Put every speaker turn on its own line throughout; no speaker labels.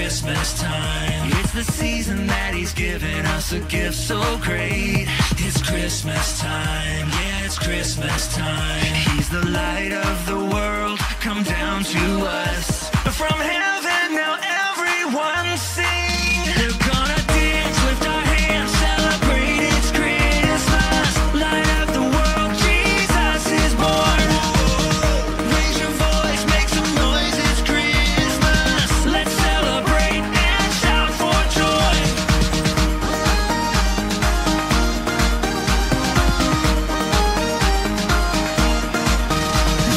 Christmas time. It's the season that he's given us a gift so great. It's Christmas time, yeah, it's Christmas time. He's the light of the world, come down to us. From heaven now everyone sing. They're gonna dance, lift our hands, celebrate, it's Christmas. Light up the world, Jesus is born. Raise your voice, make some noise, it's Christmas. Let's celebrate and shout for joy.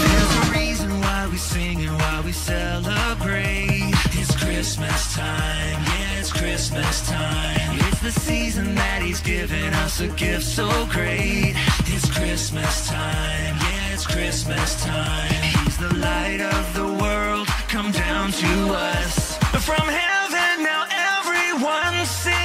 There's a reason why we sing and why we celebrate. It's Christmas time, yeah, it's Christmas time. It's the season that he's given us a gift so great. It's Christmas time, yeah, it's Christmas time. He's the light of the world, come down to us. From heaven now everyone sing.